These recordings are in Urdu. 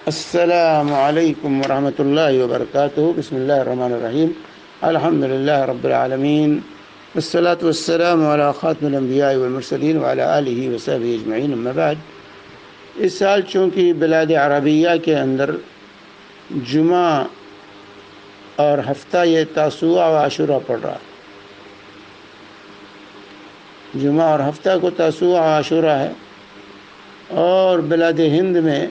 السلام علیکم ورحمۃ اللہ وبرکاتہ۔ بسم اللہ الرحمن الرحیم۔ الحمد للہ رب العالمین، والصلاة والسلام علی خاتم الانبیاء والمرسلین وعلی آلہ وصحبہ اجمعین، اما بعد۔ اس سال چونکہ بلاد عربیہ کے اندر جمعہ اور ہفتہ یہ تاسوعہ و عاشورہ پڑ رہا ہے۔ جمعہ اور ہفتہ کو تاسوعہ و عاشورہ ہے، اور بلاد ہند میں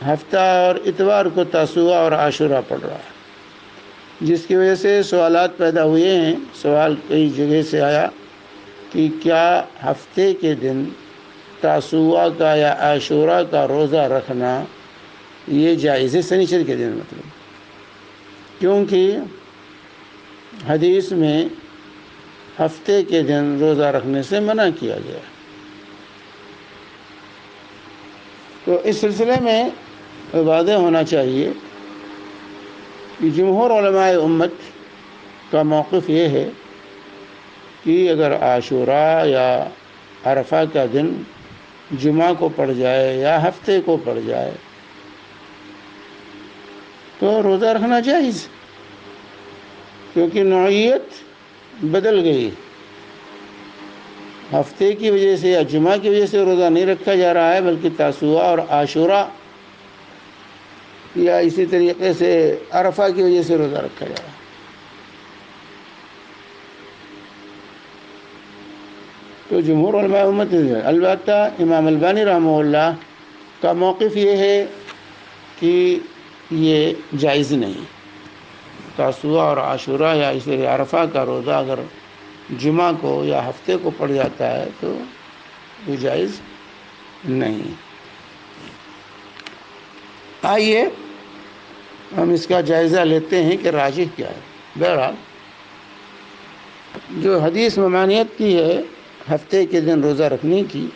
ہفتہ اور اتوار کو تاسوعہ اور عاشورہ پڑ رہا ہے، جس کی وجہ سے سوالات پیدا ہوئے ہیں۔ سوال کئی جگہ سے آیا کہ کیا ہفتے کے دن تاسوعہ کا یا عاشورہ کا روزہ رکھنا یہ جائز ہے؟ سنیچر کے دن مطلب، کیونکہ حدیث میں ہفتے کے دن روزہ رکھنے سے منع کیا گیا۔ تو اس سلسلے میں واضح ہونا چاہیے کہ جمہور علماء امت کا موقف یہ ہے کہ اگر عاشورہ یا عرفہ کا دن جمعہ کو پڑ جائے یا ہفتے کو پڑ جائے تو روزہ رکھنا جائز، کیونکہ نوعیت بدل گئی۔ ہفتے کی وجہ سے یا جمعہ کی وجہ سے روزہ نہیں رکھا جا رہا ہے، بلکہ تاسوعہ اور عاشورہ یا اسی طریقے سے عرفہ کی وجہ سے روزہ رکھا جا رہا ہے۔ تو جمہور علماء امت، البتہ امام البانی رحمہ اللہ کا موقف یہ ہے کہ یہ جائز نہیں۔ تاسوعہ اور عاشورہ یا اس طرح عرفہ کا روزہ اگر جمعہ کو یا ہفتے کو پڑ جاتا ہے تو یہ جائز نہیں۔ آئیے ہم اس کا جائزہ لیتے ہیں کہ راجح کیا ہے۔ بہرحال جو حدیث ممانعت کی ہے ہفتے کے دن روزہ رکھنے کی،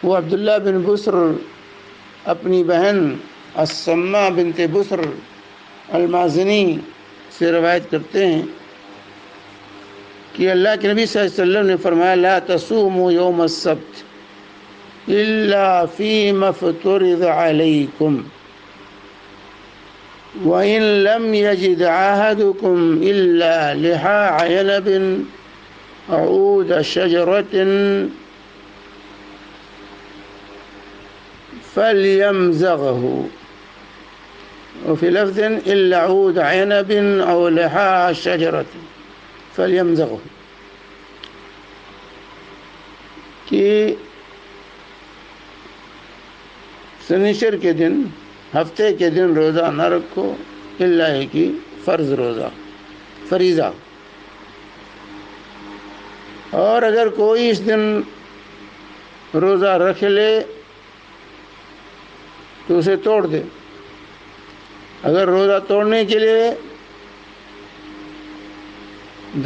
وہ عبداللہ بن بسر اپنی بہن السماء بنت بسر المازنی سے روایت کرتے ہیں کہ اللہ کے نبی صلی اللہ علیہ وسلم نے فرمایا: لا تصوموا یوم السبت الا فیما افترض علیکم وَإِن لَّمْ يَجِدْ أَحَدُكُمْ إِلَّا لِحَاءَ عِنَبٍ عُودَ شَجَرَةٍ فَلْيَمْزَغْهُ، وفي لفظ إِلَّا عُودَ عِنَبٍ أو لِحَاءَ شَجَرَةٍ فَلْيَمْزَغْهُ، کہ سنیچر کے دن، ہفتے کے دن روزہ نہ رکھو الا ہے کہ فرض روزہ، فریضہ، اور اگر کوئی اس دن روزہ رکھ لے تو اسے توڑ دے۔ اگر روزہ توڑنے کے لیے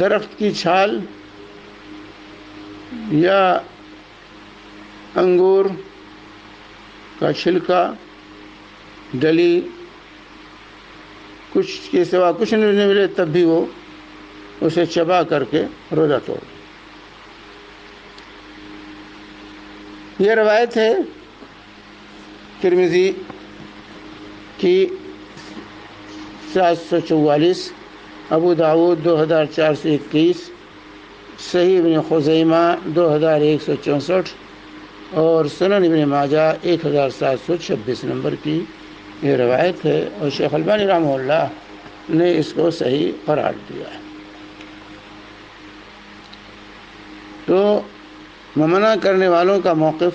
درخت کی چھال یا انگور کا چھلکا، ڈلی، کچھ کے سوا کچھ نہیں ملے تب بھی وہ اسے چبا کر کے روزہ توڑ۔ یہ روایت ہے ترمذی کی 744، ابو داؤد 2421، صحیح ابن خزیمہ 2164 اور سنن ابن ماجہ 1726 نمبر کی یہ روایت ہے، اور شیخ البانی رحمہ اللہ نے اس کو صحیح قرار دیا ہے۔ تو ممنع کرنے والوں کا موقف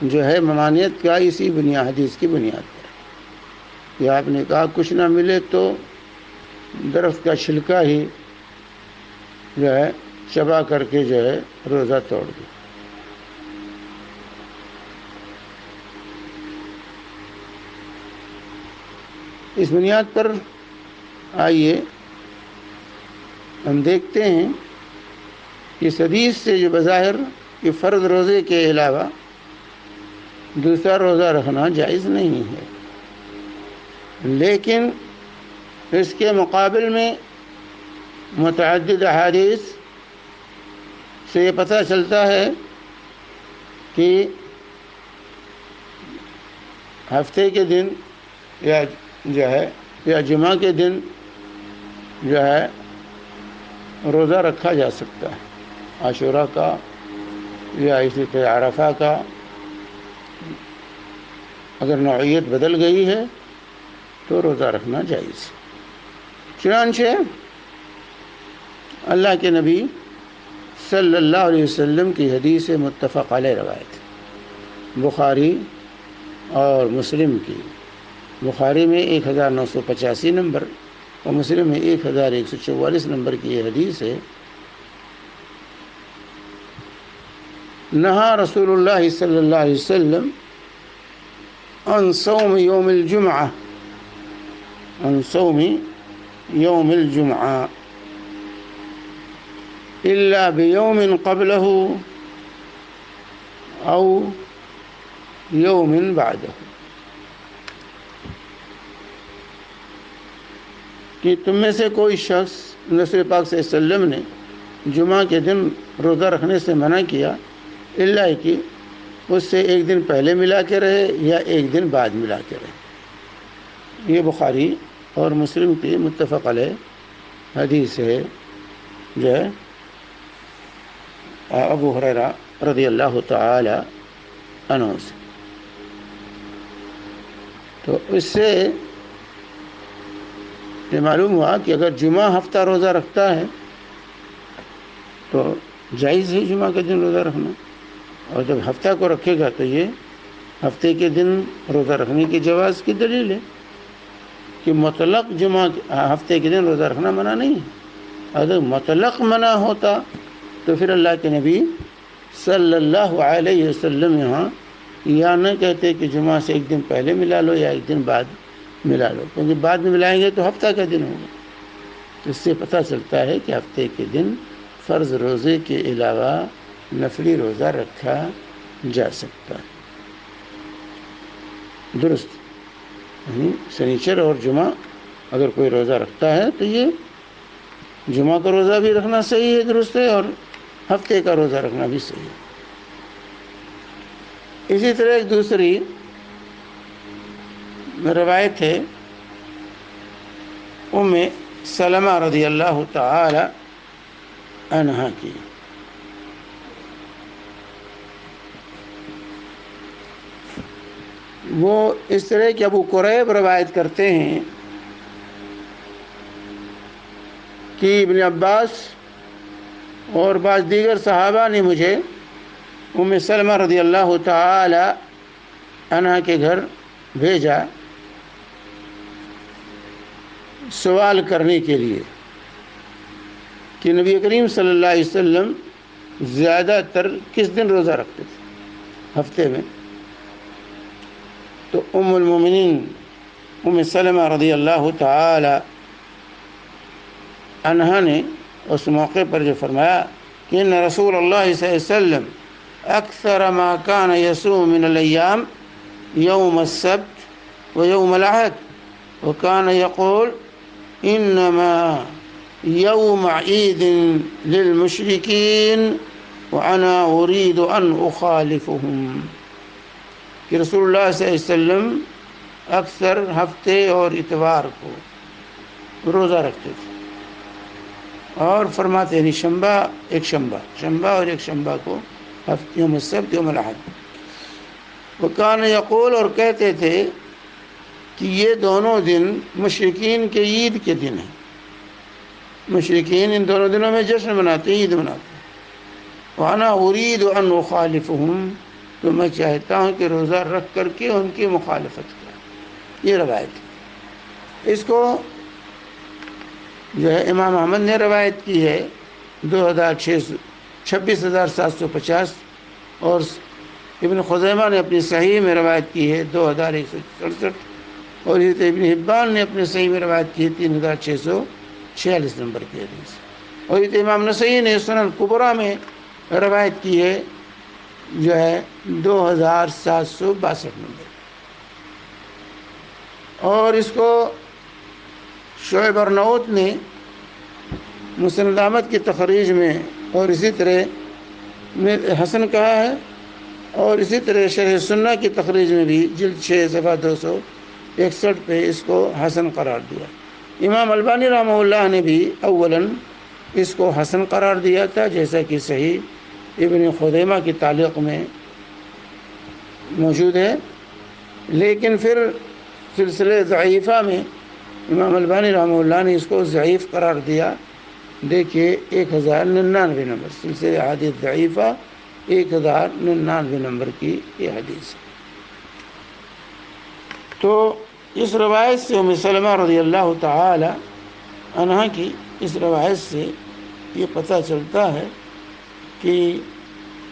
جو ہے ممانعت کا اسی حدیث کی بنیاد پر، کہ آپ نے کہا کچھ نہ ملے تو درخت کا چھلکا ہی جو ہے چبا کر کے جو ہے روزہ توڑ دیا۔ اس بنیاد پر آئیے ہم دیکھتے ہیں کہ اس حدیث سے جو بظاہر کہ فرض روزے کے علاوہ دوسرا روزہ رکھنا جائز نہیں ہے، لیکن اس کے مقابل میں متعدد احادیث سے یہ پتہ چلتا ہے کہ ہفتے کے دن یا یا جمعہ کے دن روزہ رکھا جا سکتا ہے، عاشورہ کا یا اسی طرح عرفہ کا۔ اگر نوعیت بدل گئی ہے تو روزہ رکھنا جائز ہے۔ چنانچہ اللہ کے نبی صلی اللہ علیہ وسلم کی حدیث متفق علیہ روایت، بخاری اور مسلم کی۔ بخاری میں 1985 نمبر اور مسلم میں 1144 نمبر کی یہ حدیث ہے۔ نہا رسول اللہ صلی اللہ علیہ وسلم عن صوم یوم الجمعہ، عن صوم یوم الجمعہ الا بیوم قبلہ او یوم بعدہ، کہ تم میں سے کوئی شخص رسول پاک صلی اللہ علیہ وسلم نے جمعہ کے دن روزہ رکھنے سے منع کیا، الا کہ اس سے ایک دن پہلے ملا کے رہے یا ایک دن بعد ملا کے رہے۔ یہ بخاری اور مسلم کی متفق علیہ حدیث ہے، جو ہے ابو ہریرہ رضی اللہ تعالی عنہ سے۔ تو اس سے یہ معلوم ہوا کہ اگر جمعہ ہفتہ روزہ رکھتا ہے تو جائز ہے جمعہ کے دن روزہ رکھنا، اور جب ہفتہ کو رکھے گا تو یہ ہفتے کے دن روزہ رکھنے کی جواز کی دلیل ہے کہ مطلق جمعہ ہفتے کے دن روزہ رکھنا منع نہیں ہے۔ اگر مطلق منع ہوتا تو پھر اللہ کے نبی صلی اللہ علیہ وسلم یہاں یا نہ کہتے کہ جمعہ سے ایک دن پہلے ملا لو یا ایک دن بعد ملا لو، کیونکہ بعد میں ملائیں گے تو ہفتہ کا دن ہوگا۔ تو اس سے پتہ چلتا ہے کہ ہفتے کے دن فرض روزے کے علاوہ نفلی روزہ رکھا جا سکتا ہے۔ درست، یعنی سنیچر اور جمعہ اگر کوئی روزہ رکھتا ہے تو یہ جمعہ کا روزہ بھی رکھنا صحیح ہے، درست ہے، اور ہفتے کا روزہ رکھنا بھی صحیح ہے۔ اسی طرح ایک دوسری روایت ہے ام سلمہ رضی اللہ تعالی عنہا کی۔ وہ اس طرح کہ ابو قریب روایت کرتے ہیں کہ ابن عباس اور بعض دیگر صحابہ نے مجھے ام سلمہ رضی اللہ تعالی عنہا کے گھر بھیجا سوال کرنے کے لیے کہ نبی کریم صلی اللہ علیہ وسلم زیادہ تر کس دن روزہ رکھتے تھے ہفتے میں۔ تو ام المومنین ام سلمہ رضی اللہ تعالی عنہا نے اس موقع پر جو فرمایا کہ ان رسول اللہ صلی اللہ علیہ وسلم اکثر ما کان یصوم من الایام یوم السبت و یوم الاحد وکان یقول انما یوم عید للمشرکین وانا اريد ان اخالفهم، کہ رسول اللہ صلی اللہ علیہ وسلم اکثر ہفتے اور اتوار کو روزہ رکھتے تھے، اور فرماتے ہیں شنبہ اور ایک شنبہ کو یوم السبت یوم الاحد۔ وکان یقول، اور کہتے تھے کہ یہ دونوں دن مشرکین کے عید کے دن ہیں، مشرکین ان دونوں دنوں میں جشن مناتے ہیں، عید مناتے ہیں۔ وانا اريد ان اخالفهم، تو میں چاہتا ہوں کہ روزہ رکھ کر کے ان کی مخالفت کریں۔ یہ روایت ہے، اس کو جو ہے امام احمد نے روایت کی ہے 26,750، اور ابن خزیمہ نے اپنی صحیح میں روایت کی ہے 2167، اور ابن حبان نے اپنے صحیح میں روایت کی ہے 3646 نمبر کی حدیث، اور امام نسائی نے سنن کبریٰ میں روایت کی ہے جو ہے 2762 نمبر۔ اور اس کو شعیب ارناؤت نے مسند احمد کی تخریج میں اور اسی طرح حسن کہا ہے، اور اسی طرح شرح سنہ کی تخریج میں بھی جلد 6 صفحہ 261 پہ اس کو حسن قرار دیا۔ امام البانی رحمہ اللہ نے بھی اولاً اس کو حسن قرار دیا تھا، جیسا کہ صحیح ابن خزیمہ کی تعلیق میں موجود ہے، لیکن پھر سلسلہ ضعیفہ میں امام البانی رحمہ اللہ نے اس کو ضعیف قرار دیا۔ دیکھیے 1099 نمبر، سلسلہ احادیث ضعیفہ 1099 نمبر کی یہ حدیث ہے۔ تو اس روایت سے ام سلمہ رضی اللہ تعالی عنہا کی اس روایت سے یہ پتہ چلتا ہے کہ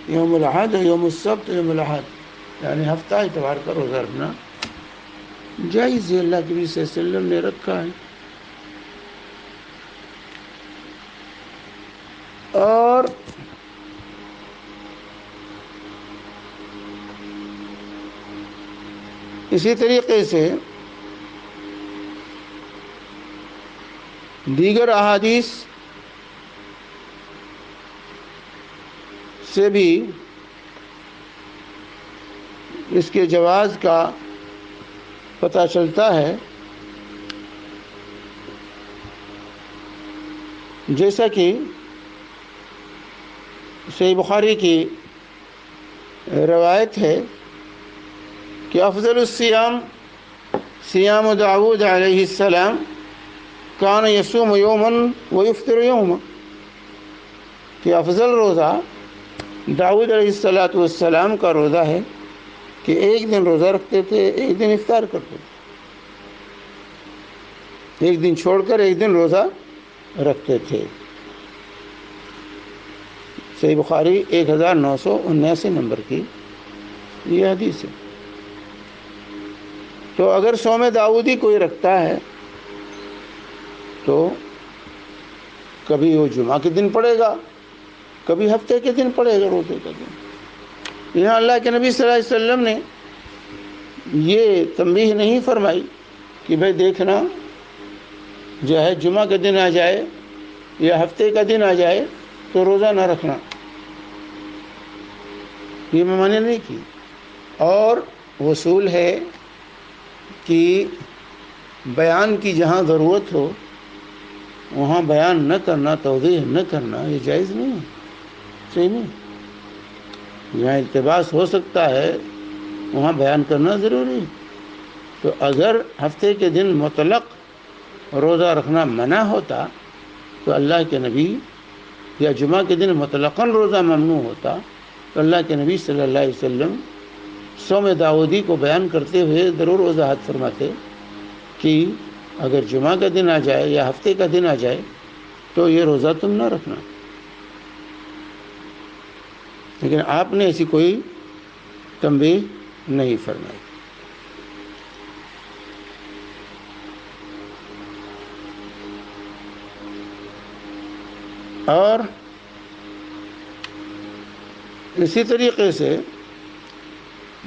یوم الاحد، یوم السبت، یوم الاحد یعنی ہفتہ اتوار کا روزہ رکھنا جائز ہے، اللہ کے نبی صلی اللہ علیہ وسلم نے رکھا ہے۔ اور اسی طریقے سے دیگر احادیث سے بھی اس کے جواز کا پتہ چلتا ہے، جیسا کہ صحیح بخاری کی روایت ہے کہ افضل الصیام صیام داؤد علیہ السلام کان یصوم یوما ویفطر یوما، کہ افضل روزہ داؤد علیہ السلام کا روزہ ہے کہ ایک دن روزہ رکھتے تھے، ایک دن افطار کرتے تھے، ایک دن چھوڑ کر ایک دن روزہ رکھتے تھے۔ صحیح بخاری 1979 نمبر کی یہ حدیث ہے۔ تو اگر صوم داؤدی کوئی رکھتا ہے تو کبھی وہ جمعہ کے دن پڑے گا، کبھی ہفتے کے دن پڑے گا، روزے کا دن۔ یہاں اللہ کے نبی صلی اللہ علیہ وسلم نے یہ تنبیہ نہیں فرمائی کہ بھئی دیکھنا جو ہے جمعہ کا دن آ جائے یا ہفتے کا دن آ جائے تو روزہ نہ رکھنا، یہ میں نے نہیں کی۔ اور اصول ہے کہ بیان کی جہاں ضرورت ہو وہاں بیان نہ کرنا، توضیح نہ کرنا، یہ جائز نہیں ہے، صحیح نہیں۔ جہاں التباس ہو سکتا ہے وہاں بیان کرنا ضروری ہے۔ تو اگر ہفتے کے دن مطلق روزہ رکھنا منع ہوتا تو اللہ کے نبی، یا جمعہ کے دن مطلقاً روزہ ممنوع ہوتا تو اللہ کے نبی صلی اللہ علیہ وسلم صوم داؤدی کو بیان کرتے ہوئے ضرور وضاحت فرماتے کہ اگر جمعہ کا دن آ جائے یا ہفتے کا دن آ جائے تو یہ روزہ تم نہ رکھنا، لیکن آپ نے ایسی کوئی تنبیہ نہیں فرمائی۔ اور اسی طریقے سے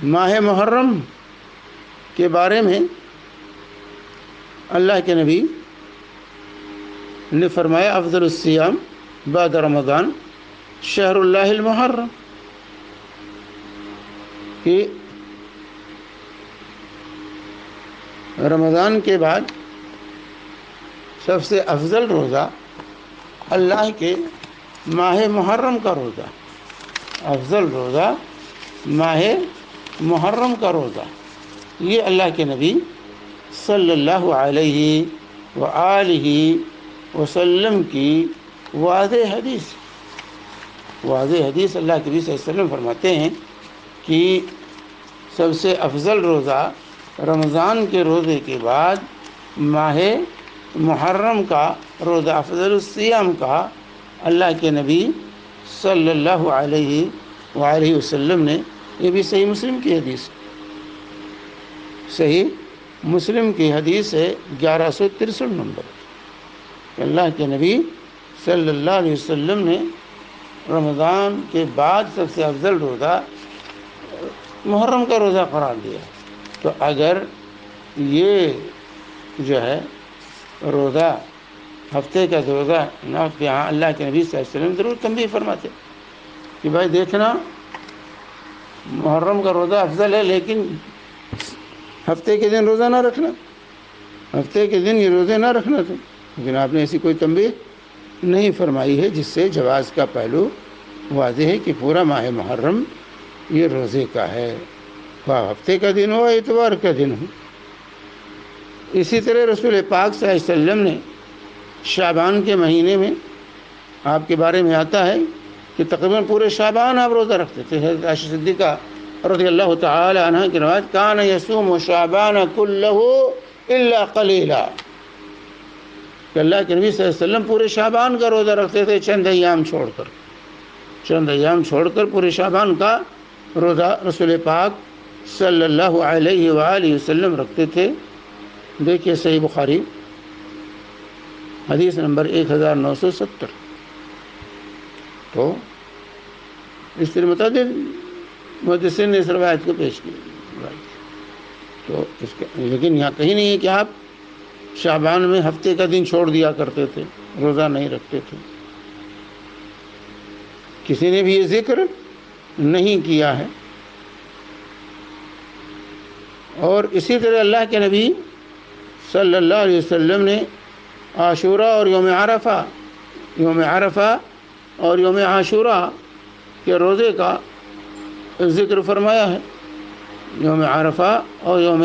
ماہ محرم کے بارے میں اللہ کے نبی نے فرمایا افضل الصیام بعد رمضان شہر اللہ المحرم، کہ رمضان کے بعد سب سے افضل روزہ اللہ کے ماہ محرم کا روزہ، افضل روزہ ماہ محرم کا روزہ، یہ اللہ کے نبی صلی اللہ علیہ وآلہ وسلم کی واضح حدیث اللہ کے نبی صلی اللہ علیہ وسلم فرماتے ہیں کہ سب سے افضل روزہ رمضان کے روزے کے بعد ماہ محرم کا روزہ افضل الصیام کا اللہ کے نبی صلی اللہ علیہ وآلہ وسلم نے، یہ بھی صحیح مسلم کی حدیث، صحیح مسلم کی حدیث ہے 1163 نمبر، کہ اللہ کے نبی صلی اللہ علیہ وسلم نے رمضان کے بعد سب سے افضل روزہ محرم کا روزہ قرار دیا۔ تو اگر یہ جو ہے روزہ ہفتے کا روزہ نہ، یہاں اللہ کے نبی صلی اللہ علیہ وسلم ضرور تنبیہ فرماتے کہ بھائی دیکھنا محرم کا روزہ افضل ہے، لیکن ہفتے کے دن روزہ نہ رکھنا، ہفتے کے دن یہ روزے نہ رکھنا تھا، لیکن آپ نے ایسی کوئی تنبیہ نہیں فرمائی ہے، جس سے جواز کا پہلو واضح ہے کہ پورا ماہ محرم یہ روزے کا ہے، خواہ ہفتے کا دن ہو اتوار کا دن ہو۔ اسی طرح رسول پاک صلی اللہ علیہ وسلم نے شعبان کے مہینے میں آپ کے بارے میں آتا ہے کہ تقریباً پورے شعبان آپ روزہ رکھتے تھے۔ حضرت عائشہ صدیقہ رضی اللہ تعالی عنہ کی روایت، کان یصوم شعبان کلہ الا قلیلا، کہ اللہ کے نبی صلی اللہ علیہ وسلم پورے شعبان کا روزہ رکھتے تھے، چند ایام چھوڑ کر پورے شعبان کا روزہ رسول پاک صلی اللہ علیہ وآلہ وسلم رکھتے تھے۔ دیکھیے صحیح بخاری حدیث نمبر 1970۔ تو اس طرح متعدد محدثین نے اس روایت کو پیش کیا، تو اس کا لیکن یہاں کہیں نہیں ہے کہ آپ شعبان میں ہفتے کا دن چھوڑ دیا کرتے تھے، روزہ نہیں رکھتے تھے، کسی نے بھی یہ ذکر نہیں کیا ہے۔ اور اسی طرح اللہ کے نبی صلی اللہ علیہ وسلم نے عاشوراء اور یوم عرفہ اور یوم عاشوراء کے روزے کا ذکر فرمایا ہے۔ یوم عرفہ اور یوم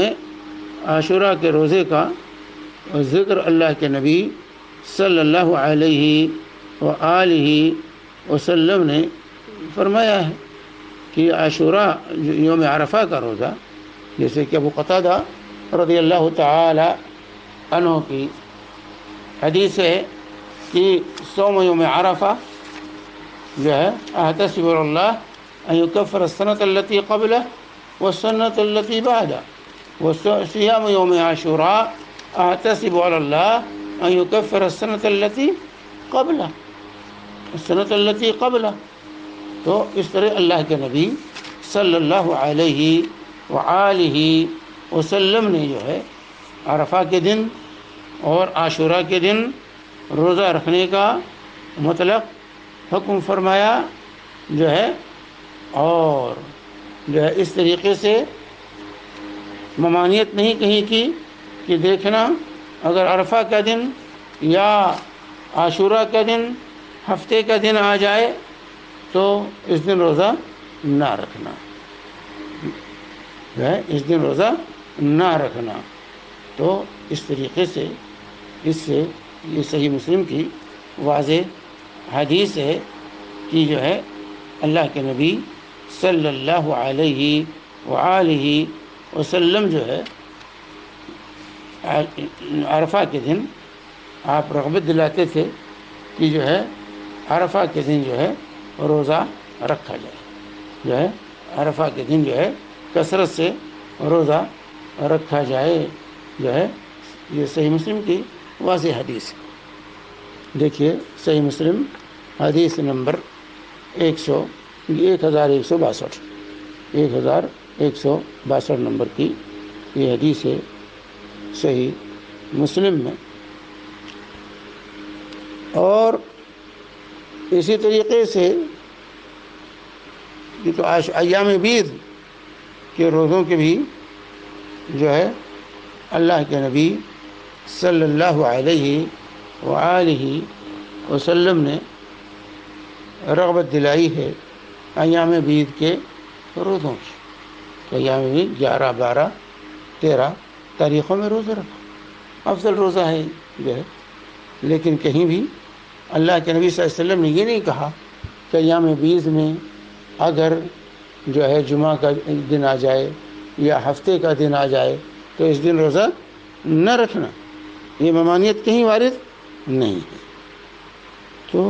عاشوراء کے روزے کا ذکر اللہ کے نبی صلی اللہ علیہ وآلہ وسلم نے فرمایا ہے کہ عاشوراء یوم عرفہ کا روزہ، جیسے کہ ابو قتادہ رضی اللہ تعالی عنہ کی حدیث ہے کہ صوم یوم عرفہ جو ہے احتسب اللہ ان یکفر السنۃ التي قبلہ والسنۃ التي بعدہ، وصيام یوم عاشوراء احتسب اللہ ان یکفر السنۃ التي قبلہ، السنۃ التي قبلہ۔ تو اس طرح اللہ کے نبی صلی اللہ علیہ وآلہ وسلم نے جو ہے عرفہ کے دن اور عاشوراء کے دن روزہ رکھنے کا مطلق حکم فرمایا جو ہے، اور جو ہے اس طریقے سے ممانعت نہیں کہیں کی کہ دیکھنا اگر عرفہ کا دن یا عاشوراء کا دن ہفتے کا دن آ جائے تو اس دن روزہ نہ رکھنا، جو ہے اس دن روزہ نہ رکھنا۔ تو اس طریقے سے اس سے یہ صحیح مسلم کی واضح حدیث ہے کہ جو ہے اللہ کے نبی صلی اللہ علیہ وآلہ وسلم جو ہے عرفہ کے دن آپ رغبت دلاتے تھے کہ جو ہے عرفہ کے دن جو ہے روزہ رکھا جائے، جو ہے عرفہ کے دن جو ہے کثرت سے روزہ رکھا جائے، جو ہے یہ صحیح مسلم کی واضح حدیث ہے۔ دیکھیے صحیح مسلم حدیث نمبر 1162 نمبر کی یہ حدیث ہے صحیح مسلم میں۔ اور اسی طریقے سے یہ تو ایام بیض کے روزوں کے بھی جو ہے اللہ کے نبی صلی اللہ علیہ وآلہ وسلم نے رغبت دلائی ہے ایام بیض کے روزوں کی، کہ ایام بیض 11، 12، 13 تاریخوں میں روزہ رکھو، افضل روزہ ہے جو ہے۔ لیکن کہیں بھی اللہ کے نبی صلی اللہ علیہ وسلم نے یہ نہیں کہا کہ ایام بیض میں اگر جو ہے جمعہ کا دن آ جائے یا ہفتے کا دن آ جائے تو اس دن روزہ نہ رکھنا، یہ ممانعت کہیں وارد نہیں ہے۔ تو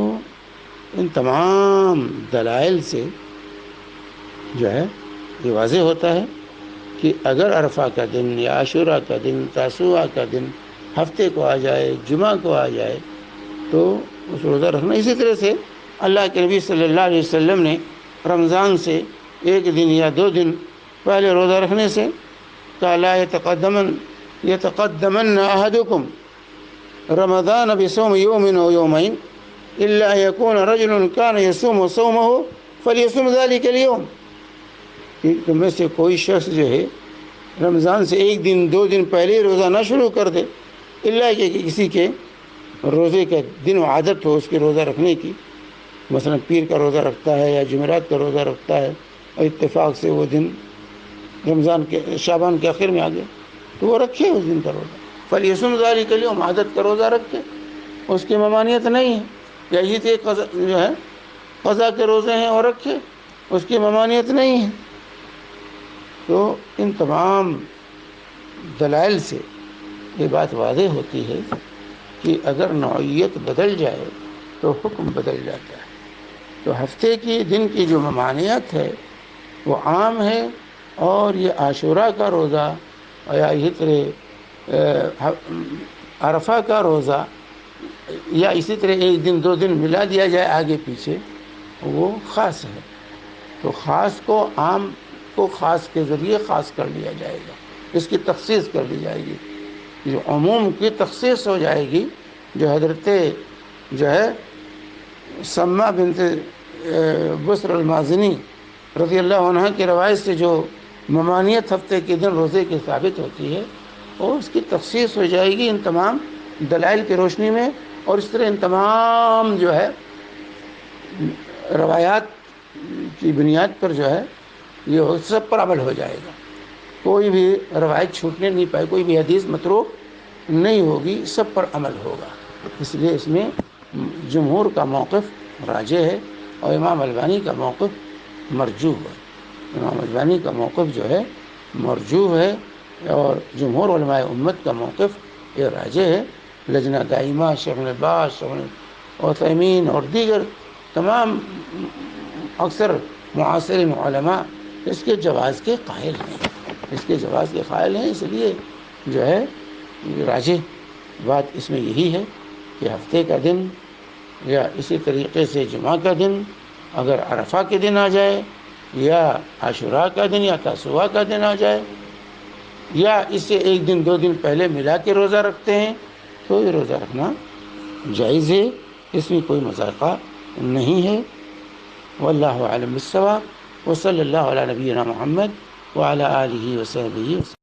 ان تمام دلائل سے جو ہے یہ واضح ہوتا ہے کہ اگر عرفہ کا دن یا عاشوراء کا دن، تاسوعاء کا دن ہفتے کو آ جائے، جمعہ کو آ جائے تو اس روزہ رکھنا۔ اسی طرح سے اللہ کے نبی صلی اللہ علیہ وسلم نے رمضان سے 1 دن یا 2 دن پہلے روزہ رکھنے سے کہ لا يتقدمن أحدكم رمضان بصوم يوم أو يومين إلا أن يكون رجل كان يصوم صومه فليصوم ذلك اليوم، کہ تم میں سے کوئی شخص جو ہے رمضان سے 1 دن 2 دن پہلے ہی روزہ نہ شروع کر دے، الا کہ کسی کے روزے کا دن و عادت ہو اس کے روزہ رکھنے کی، مثلا پیر کا روزہ رکھتا ہے یا جمعرات کا روزہ رکھتا ہے اور اتفاق سے وہ دن رمضان کے شعبان کے آخر میں آ گیا تو وہ رکھے اس دن کا روزہ، فلیصم ذلک الیوم، عادت کا روزہ رکھے، اس کی ممانعت نہیں ہے. یا اسی طرح جو ہے قضا کے روزے ہیں اور رکھے، اس کی ممانعت نہیں ہے. تو ان تمام دلائل سے یہ بات واضح ہوتی ہے کہ اگر نوعیت بدل جائے تو حکم بدل جاتا ہے. تو ہفتے کی دن کی جو ممانعت ہے وہ عام ہے، اور یہ عاشورہ کا روزہ یا اسی طرح عرفہ کا روزہ یا اسی طرح 1 دن 2 دن ملا دیا جائے آگے پیچھے، وہ خاص ہے. تو خاص کو عام کو خاص کے ذریعے خاص کر لیا جائے گا، اس کی تخصیص کر دی جائے گی، جو عموم کی تخصیص ہو جائے گی. جو حضرت جو ہے سما بنت بسر المازنی رضی اللہ عنہ کی روایت سے جو ممانعت ہفتے کے دن روزے کی ثابت ہوتی ہے، اور اس کی تخصیص ہو جائے گی ان تمام دلائل کی روشنی میں. اور اس طرح ان تمام جو ہے روایات کی بنیاد پر جو ہے یہ سب پر عمل ہو جائے گا. کوئی بھی روایت چھوٹنے نہیں پائے، کوئی بھی حدیث متروک نہیں ہوگی، سب پر عمل ہوگا. اس لیے اس میں جمہور کا موقف راجح ہے اور امام البانی کا موقف مرجوح ہے. امام البانی کا موقف جو ہے مرجوح ہے اور جمہور علماء امت کا موقف یہ راجح ہے. لجنہ دائمہ، شیخ ابن باز، شیخ عثیمین اور دیگر تمام اکثر معاصرین علماء اس کے جواز کے قائل ہیں، اس کے جواز کے قائل ہیں. اس لیے جو ہے راجح بات اس میں یہی ہے کہ ہفتے کا دن یا اسی طریقے سے جمعہ کا دن اگر عرفہ کے دن آ جائے یا عاشوراء کا دن یا تاسوعاء کا دن آ جائے یا اس سے 1 دن 2 دن پہلے ملا کے روزہ رکھتے ہیں تو یہ روزہ رکھنا جائز ہے، اس میں کوئی مذاقہ نہیں ہے. واللہ اعلم بالصواب، وصلی اللہ علی نبینا محمد وعلی آلہ وصحبہ وسلم.